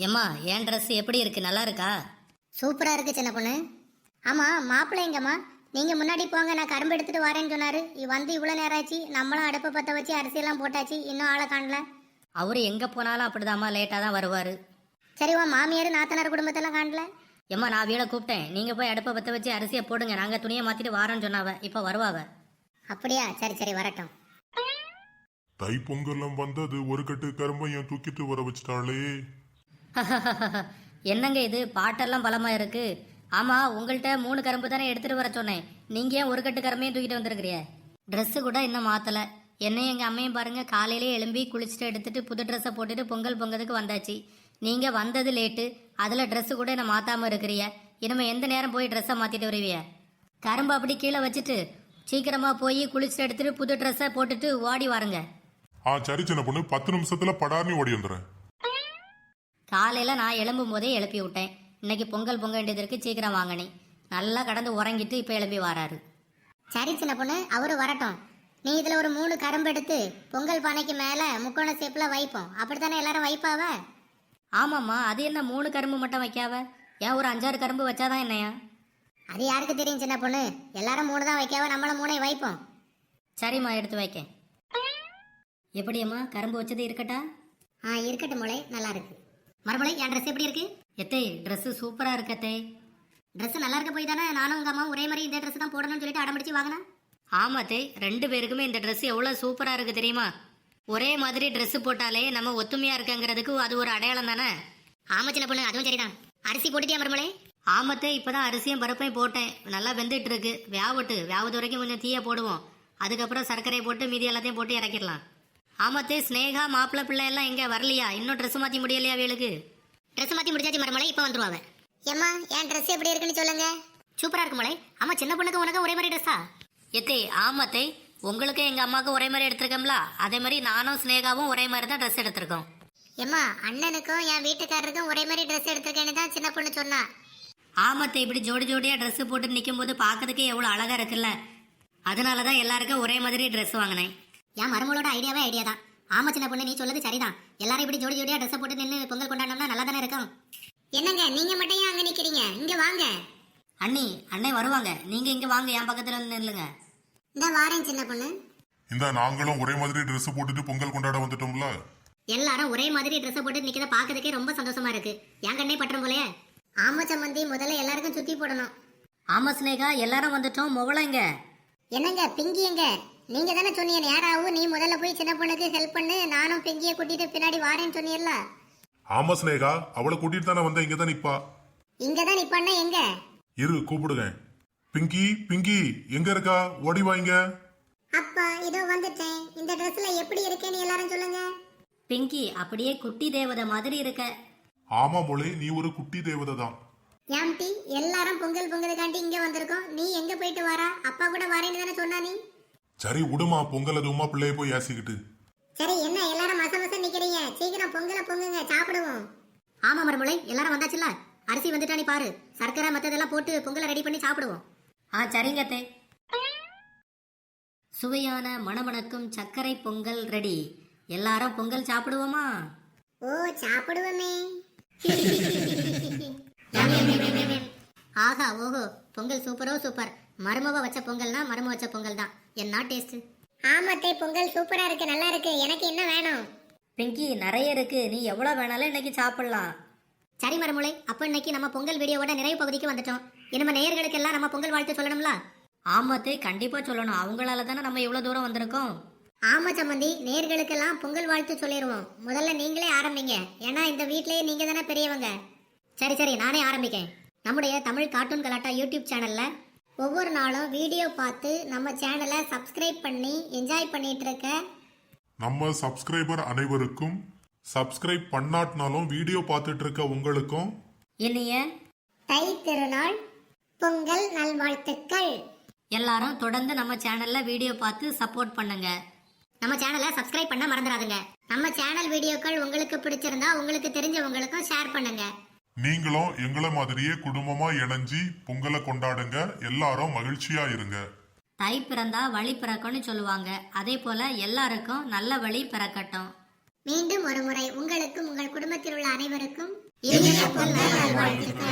ஏம்மா என் ட்ரெஸ் எப்படி இருக்கு, நல்லா இருக்கா? சூப்பரா இருக்கு சின்ன பொண்ணு. ஆமா, மாப்பிள்ளை எங்கம்மா? நீங்க முன்னாடி போங்க, நான் கரும்பு எடுத்துட்டு வரேன்னு சொன்னாரு. வந்து இவ்வளவு நேரம் ஆச்சு, நம்மளும் அடுப்பை பத்த வச்சு அரிசியெல்லாம் போட்டாச்சு, இன்னும் ஆளை காணல. அவரு எங்க போனாலும் அப்படிதாம்மா, லேட்டாக தான் வருவாரு. சரி, உன் மாமியார் நாத்தனார் குடும்பத்தெல்லாம் காணல. ஏம்மா நான் வீட கூப்பிட்டேன், நீங்க போய் அடுப்பை பற்ற வச்சு அரிசியை போடுங்க, நாங்க துணியை மாத்திட்டு வாரோன்னு சொன்னாவ, இப்போ வருவாவ. அப்படியா? சரி சரி, வரட்டும். தைப்பொங்கலம் வந்தது, ஒரு கட்டு கரும்பையும் தூக்கிட்டு வர வச்சிட்டாளே. என்னங்க இது, பாட்டெல்லாம் பலமா இருக்கு. ஆமா, உங்கள்கிட்ட 3 கரும்பு தானே எடுத்துட்டு வர சொன்னேன், நீங்க ஏன் ஒரு கட்டு கரும்பையும் தூக்கிட்டு வந்திருக்கிறிய? ட்ரெஸ்ஸு கூட இன்னும் மாத்தல. என்னையும் எங்க அம்மையும் பாருங்க, காலையிலே எழும்பி குளிச்சுட்டு எடுத்துட்டு புது ட்ரெஸ்ஸை போட்டுட்டு பொங்கல் பொங்கதுக்கு வந்தாச்சு. நீங்க வந்தது லேட்டு, அதுல ட்ரெஸ்ஸு கூட என்ன மாத்தாம இருக்கிறிய. இனிமே எந்த நேரம் போய் ட்ரெஸ்ஸை மாத்திட்டு வருவிய? கரும்பு அப்படி கீழே வச்சுட்டு சீக்கிரமா போய் குளிச்சுட்டு எடுத்துட்டு புது ட்ரெஸ்ஸை போட்டுட்டு ஓடி வாருங்க. சரி சின்ன பொண்ணு, 10 நிமிஷத்துல படார்னி ஓடி வந்துடுறேன். காலையில நான் எழும்பும் போதே எழுப்பி விட்டேன். இன்னைக்கு பொங்கல் பொங்க வேண்டியதற்கு சீக்கிரம் வாங்கினேன். நல்லா கடந்து உறங்கிட்டு இப்ப எழுப்பி வராரு. சரி சின்ன பொண்ணு, அவரு வரட்டும். நீ இதுல ஒரு 3 கரும்பு எடுத்து பொங்கல் பானைக்கு மேல முக்கோண சேப்புல வைப்போம். அப்படித்தானே எல்லாரும் வைப்பாவ? ஆமாம்மா, அது என்ன 3 கரும்பு மட்டும் வைக்காவ? ஏன் ஒரு 5-6 கரும்பு வச்சாதான் என்னையா? அது யாருக்கு தெரியும் சின்ன பொண்ணு, எல்லாரும் 3 தான் வைக்காவ, நம்மளும் 3 வைப்போம். சரிம்மா, எடுத்து வைக்க. எப்படியம்மா, கரும்பு வச்சது இருக்கட்டா? இருக்கட்டும் மொளை, நல்லா இருக்கு. மறுமொழி, என் ட்ரெஸ் எப்படி இருக்கு? எத்தே, ட்ரெஸ்ஸு சூப்பரா இருக்கத்தே. ட்ரெஸ் நல்லா இருக்க போய் தானே நானும் உங்க அம்மா ஒரே மாதிரி இந்த ட்ரெஸ் தான் போடணும்னு சொல்லிட்டு அடம்பிடிச்சு வாங்கினேன். ஆமாத்தே, 2 பேருக்குமே இந்த ட்ரெஸ் எவ்வளவு சூப்பரா இருக்கு தெரியுமா? ஒரே மாதிரி ட்ரெஸ் போட்டாலே நம்ம ஒத்துமையா இருக்கங்கிறதுக்கு அது ஒரு அடையாளம் தானே. ஆமா சின்ன பொண்ணு, அதுவும் சரிதான். அரிசி போட்டுட்டியா மறுமொழி? ஆமத்தே, இப்பதான் அரிசியும் பருப்பையும் போட்டேன், நல்லா வெந்துட்டு இருக்கு. வேவுது வரைக்கும் கொஞ்சம் தீய போடுவோம், அதுக்கப்புறம் சர்க்கரை போட்டு மீதி எல்லாத்தையும் போட்டு இறக்கிடலாம். ஆமத்தே, ஸ்னேகா மாப்பிள்ளை பிள்ளை எல்லாம் எங்க வரலையா? இன்னும் ட்ரெஸ் மாத்தி முடியலையா வேலுக்கு? ட்ரெஸ் மாத்தி முடிச்சாச்சு மறுமொழி, இப்ப வந்துருவாங்க. ஏம்மா, என் ட்ரெஸ் எப்படி இருக்குன்னு சொல்லுங்க. சூப்பரா இருக்கு மொழி. ஆமா, சின்ன பொண்ணுக்கு உனக்கு ஒரே மாதிரி ட்ரெஸ்ஸா? எத்தே, ஆமத்தே, உங்களுக்கு எங்க அம்மாவுக்கு ஒரே மாதிரி எடுத்திருக்கோம்ல, அதே மாதிரி நானும் ஸ்னேகாவும் ஒரே மாதிரி தான் ட்ரெஸ் எடுத்திருக்கோம். ஏம்மா, அண்ணனுக்கும் என் வீட்டுக்காரருக்கும் ஒரே மாதிரி ட்ரெஸ் எடுத்திருக்கேன்னு தான் சின்ன பொண்ணு சொன்னா. ஆமத்தே, இப்படி ஜோடி ஜோடியா ட்ரெஸ் போட்டு நிற்கும் போது பார்க்கறதுக்கே எவ்வளவு அழகா இருக்குல்ல, அதனாலதான் எல்லாருக்கும் ஒரே மாதிரி ட்ரெஸ் வாங்கினேன். என் மருமகளோட ஐடியாவே ஐடியா தான். ஆமா சின்ன பொண்ணு, நீ சொல்றது சரிதான். எல்லாரும் இப்படி ஜோடி ஜோடியா ட்ரெஸ் போட்டு நின்று பொங்கல் கொண்டாடணும்னா நல்லா தானே இருக்கும். என்னங்க நீங்க மட்டும் ஏன் அங்க நிக்கிறீங்க? இங்க வாங்க. அண்ணே வருவாங்க, நீங்க இங்க வாங்க, என் பக்கத்துல வந்து நில்லுங்க. இந்த வாரேன் சின்ன பொண்ணு. இந்த நாங்களும் ஒரே மாதிரி ட்ரெஸ் போட்டுட்டு பொங்கல் கொண்டாட வந்துட்டோம்ல. எல்லாரும் ஒரே மாதிரி ட்ரெஸ் போட்டு நிக்கிறத பாக்கிறதுக்கே ரொம்ப சந்தோஷமா இருக்கு. என் கண்ணே பட்டுரும் போலயே. ஆமா சம்மந்தி, முதல்ல எல்லாருக்கும் சுத்தி போடணும். ஆமா ஸ்னேகா, எல்லாரும் வந்துட்டோம். முவளைங்க என்னங்க, பிங்கி எங்க? நீங்க தானே சொன்னீங்க நேராவும் நீ முதல்ல போய் சின்ன பொண்ணுக்கு ஹெல்ப் பண்ணு, நானும் பிங்கியை கூட்டிட்டு பின்னாடி வாரேன்னு சொன்னீர்ல. ஆமா ஸ்னேகா, அவளை கூட்டிட்டு தானே வந்த, இங்கதான் நிப்பா. இங்கதான் நிப்பான்னா எங்க? இரு கூப்பிடுங்க. பிங்கி பிங்கி எங்க இருக்கா? ஓடி வாங்க. அப்பா இதோ வந்துட்டேன். இந்த ட்ரெஸ்ல எப்படி இருக்கேன்னு எல்லாரும் சொல்லுங்க. பிங்கி அப்படியே குட்டி தேவதை மாதிரி இருக்க. ஆமா மொழி, நீ ஒரு குட்டி தேவதை தான். ஏம்டி, எல்லாரும் பொங்கல் பொங்கலுக்காண்டி இங்க வந்திருக்கோம், நீ எங்க போயிட்டு வாரா? அப்பா கூட வரேன்னு தானே சொன்னா நீ. சரி விடுமா, பொங்கல் அதுவுமா பிள்ளைய போய் ஏசிக்கிட்டு. சரி, என்ன எல்லாரும் மச மச நிக்கிறீங்க? சீக்கிரம் பொங்கலை பொங்குங்க, சாப்பிடுவோம். ஆமா மருமலை, எல்லாரும் வந்தாச்சுல. அரிசி வந்துட்டானி பாரு, சர்க்கரை மத்ததெல்லாம் போட்டு பொங்கலை ரெடி பண்ணி சாப்பிடுவோம். சரிங்க அத்தை. சுவையான மணமணக்கும் சர்க்கரை பொங்கல் ரெடி. எல்லாரும் பொங்கல் சாப்பிடுவோமா? ஓ, சாப்பிடுவோமே. ஆஹா ஓஹோ, பொங்கல் சூப்பரோ சூப்பர். மருமவ வச்ச பொங்கல்னா மரும வச்ச பொங்கல் தான். என்ன டேஸ்ட்? ஆமாத்தே, பொங்கல் சூப்பரா இருக்கு, நல்லா இருக்கு. எனக்கு என்ன வேணும்? பிங்கி நிறைய இருக்கு, நீ எவ்வளவு வேணாலும் இன்னைக்கு சாப்பிடலாம். சரி மருமலை, அப்ப இன்னைக்கு நம்ம பொங்கல் வீடியோவோட நிறைவு பகுதிக்கு வந்துட்டோம். இனிமே நேயர்களுக்கு எல்லாம் நம்ம பொங்கல் வாழ்த்து சொல்லணும்ல. ஆமாத்தே, கண்டிப்பா சொல்லணும், அவங்களால தானே நம்ம இவ்வளவு தூரம் வந்திருக்கோம். ஆமா சம்பந்தி, நேயர்களுக்கெல்லாம் பொங்கல் வாழ்த்து சொல்லிடுவோம். முதல்ல நீங்களே ஆரம்பிங்க, ஏன்னா இந்த வீட்லயே நீங்க தானே பெரியவங்க. சரி சரி, நானே ஆரம்பிக்கேன். நம்முடைய தமிழ் கார்ட்டூன் கலாட்டா யூடியூப் சேனல்ல ஒவ்வொரு நாளும் வீடியோ பார்த்து நம்ம சேனலை சப்ஸ்கிரைப் பண்ணி என்ஜாய் பண்ணிட்டு இருக்க நம்ம சப்ஸ்கிரைபர் அனைவருக்கும், சப்ஸ்கிரைப் பண்ணாட்டினாலும் வீடியோ பார்த்துட்டு இருக்க உங்களுக்கும் இனிய தை திருநாள் பொங்கல் நல்வாழ்த்துக்கள். எல்லாரும் தொடர்ந்து நம்ம சேனல்ல வீடியோ பார்த்து சப்போர்ட் பண்ணுங்க. நம்ம சேனலை சப்ஸ்கிரைப் பண்ண மறந்துடாதுங்க. நம்ம சேனல் வீடியோக்கள் உங்களுக்கு பிடிச்சிருந்தா உங்களுக்கு தெரிஞ்சவங்களுக்கும் ஷேர் பண்ணுங்க. நீங்களும் எங்களை மாதிரியே குடும்பமா இணைஞ்சி பொங்கலை கொண்டாடுங்க. எல்லாரும் மகிழ்ச்சியா இருங்க. தை பிறந்தா வழி பிறக்கும்னு சொல்லுவாங்க, அதே போல எல்லாருக்கும் நல்ல வழி பிறக்கட்டும். மீண்டும் ஒரு முறை உங்களுக்கும் உங்கள் குடும்பத்தில் உள்ள அனைவருக்கும் இனிய பொங்கல் நல்வாழ்த்துக்கள்.